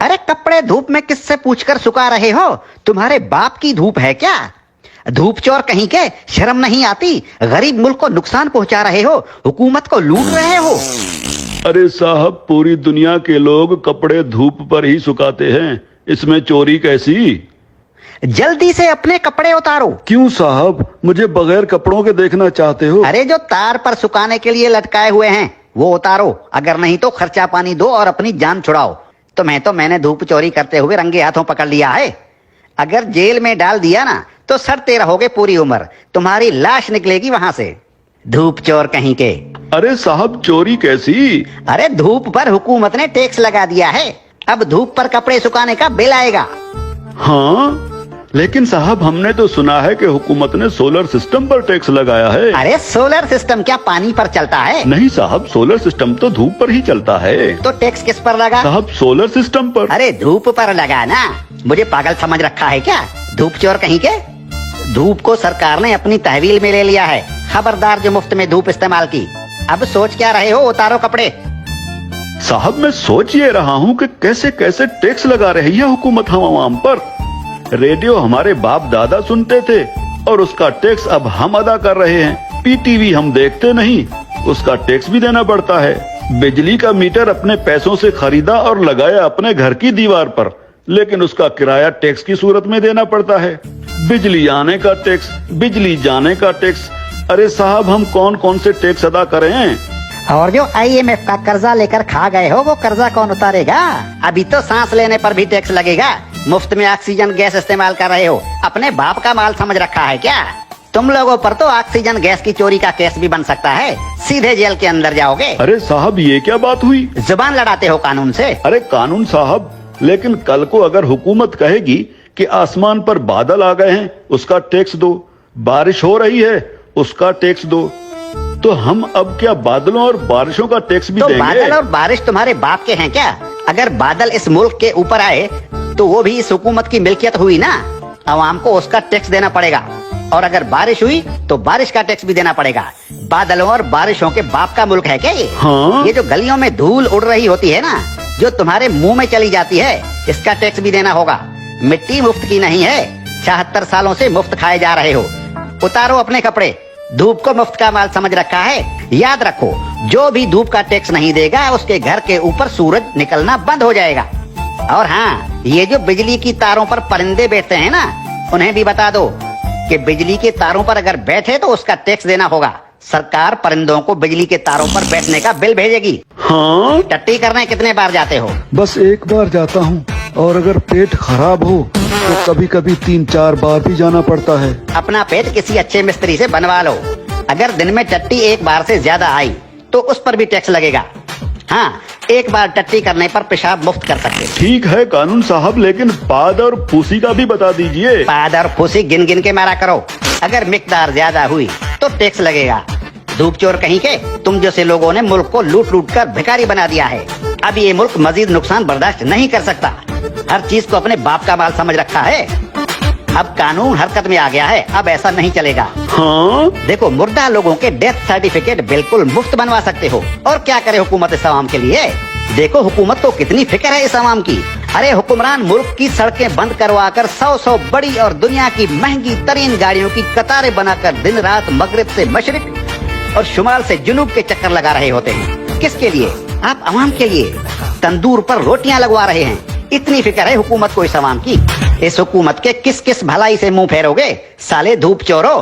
अरे कपड़े धूप में किससे पूछकर सुखा रहे हो? तुम्हारे बाप की धूप है क्या? धूप चोर कहीं के, शर्म नहीं आती? गरीब मुल्क को नुकसान पहुंचा रहे हो, हुकूमत को लूट रहे हो। अरे साहब, पूरी दुनिया के लोग कपड़े धूप पर ही सुखाते हैं, इसमें चोरी कैसी? जल्दी से अपने कपड़े उतारो। क्यों साहब, मुझे बगैर कपड़ों के देखना चाहते हो? अरे जो तार पर सुखाने के लिए लटकाए हुए हैं वो उतारो, अगर नहीं तो खर्चा पानी दो और अपनी जान छुड़ाओ। तुम्हें तो मैंने धूप चोरी करते हुए रंगे हाथों पकड़ लिया है। अगर जेल में डाल दिया ना तो सड़ते रहोगे पूरी उम्र, तुम्हारी लाश निकलेगी वहां से। धूप चोर कहीं के। अरे साहब, चोरी कैसी? अरे धूप पर हुकूमत ने टैक्स लगा दिया है, अब धूप पर कपड़े सुखाने का बिल आएगा। हाँ, लेकिन साहब हमने तो सुना है कि हुकूमत ने सोलर सिस्टम पर टैक्स लगाया है। अरे सोलर सिस्टम क्या पानी पर चलता है? नहीं साहब, सोलर सिस्टम तो धूप पर ही चलता है। तो टैक्स किस पर लगा? साहब सोलर सिस्टम पर। अरे धूप पर लगा ना, मुझे पागल समझ रखा है क्या? धूप चोर कहीं के। धूप को सरकार ने अपनी तहवील में ले लिया है, खबरदार जो मुफ्त में धूप इस्तेमाल की। अब सोच क्या रहे हो? उतारो कपड़े। साहब मैं सोच ये रहा हूँ कि कैसे कैसे टैक्स लगा रही है हुकूमत हम आवाम पर। रेडियो हमारे बाप दादा सुनते थे और उसका टैक्स अब हम अदा कर रहे हैं। पीटीवी हम देखते नहीं, उसका टैक्स भी देना पड़ता है। बिजली का मीटर अपने पैसों से खरीदा और लगाया अपने घर की दीवार पर, लेकिन उसका किराया टैक्स की सूरत में देना पड़ता है। बिजली आने का टैक्स, बिजली जाने का टैक्स। अरे साहब, हम कौन कौन से टैक्स अदा करें? और जो IMF का कर्जा लेकर खा गए हो वो कर्जा कौन उतारेगा? अभी तो सांस लेने पर भी टैक्स लगेगा। मुफ्त में ऑक्सीजन गैस इस्तेमाल कर रहे हो, अपने बाप का माल समझ रखा है क्या? तुम लोगों पर तो ऑक्सीजन गैस की चोरी का केस भी बन सकता है, सीधे जेल के अंदर जाओगे। अरे साहब, ये क्या बात हुई? जुबान लड़ाते हो कानून से। अरे कानून साहब, लेकिन कल को अगर हुकूमत कहेगी कि आसमान पर बादल आ गए हैं उसका टैक्स दो, बारिश हो रही है उसका टैक्स दो, तो हम अब क्या बादलों और बारिशों का टैक्स भी तो देंगे? बादल और बारिश तुम्हारे बाप के हैं क्या? अगर बादल इस मुल्क के ऊपर आए तो वो भी इस हुकूमत की मिल्कियत हुई ना, आवाम को उसका टैक्स देना पड़ेगा। और अगर बारिश हुई तो बारिश का टैक्स भी देना पड़ेगा। बादलों और बारिशों के बाप का मुल्क है क्या ये? हाँ? ये जो गलियों में धूल उड़ रही होती है ना, जो तुम्हारे मुंह में चली जाती है, इसका टैक्स भी देना होगा। मिट्टी मुफ्त की नहीं है, 76 सालों से मुफ्त खाए जा रहे हो। उतारो अपने कपड़े, धूप को मुफ्त का माल समझ रखा है। याद रखो, जो भी धूप का टैक्स नहीं देगा उसके घर के ऊपर सूरज निकलना बंद हो जाएगा। और हाँ, ये जो बिजली की तारों पर परिंदे बैठते हैं ना, उन्हें भी बता दो कि बिजली के तारों पर अगर बैठे तो उसका टैक्स देना होगा। सरकार परिंदों को बिजली के तारों पर बैठने का बिल भेजेगी। हाँ? टट्टी करने कितने बार जाते हो? बस एक बार जाता हूँ, और अगर पेट खराब हो तो कभी कभी 3-4 बार भी जाना पड़ता है। अपना पेट किसी अच्छे मिस्त्री से बनवा लो। अगर दिन में टट्टी एक बार से ज्यादा आई तो उस पर भी टैक्स लगेगा। हाँ, एक बार टट्टी करने पर पेशाब मुफ्त कर सकते। ठीक है कानून साहब, लेकिन पाद और फूसी का भी बता दीजिए। पाद और फूसी गिन गिन के मारा करो, अगर मिकदार ज्यादा हुई तो टैक्स लगेगा। धूप चोर कहीं के, तुम जैसे लोगों ने मुल्क को लूट लूट कर भिखारी बना दिया है। अब ये मुल्क मजीद नुकसान बर्दाश्त नहीं कर सकता। हर चीज को अपने बाप का माल समझ रखा है। अब कानून हरकत में आ गया है, अब ऐसा नहीं चलेगा। हाँ? देखो, मुर्दा लोगों के डेथ सर्टिफिकेट बिल्कुल मुफ्त बनवा सकते हो। और क्या करे हुकूमत इस आवाम के लिए? देखो हुकूमत को कितनी फिक्र है इस आवाम की। अरे हुक्मरान मुल्क की सड़कें बंद करवा कर 100 बड़ी और दुनिया की महंगी तरीन गाड़ियों की कतारें बनाकर दिन रात मगरिब से मशरिक और शुमाल से जुनूब के चक्कर लगा रहे होते हैं। किसके लिए? आप आवाम के लिए। तंदूर पर रोटियां लगवा रहे हैं। इतनी फिक्र है हुकूमत को इस आवाम की। इस हुकूमत के किस किस भलाई से मुंह फेरोगे साले धूप चोरो?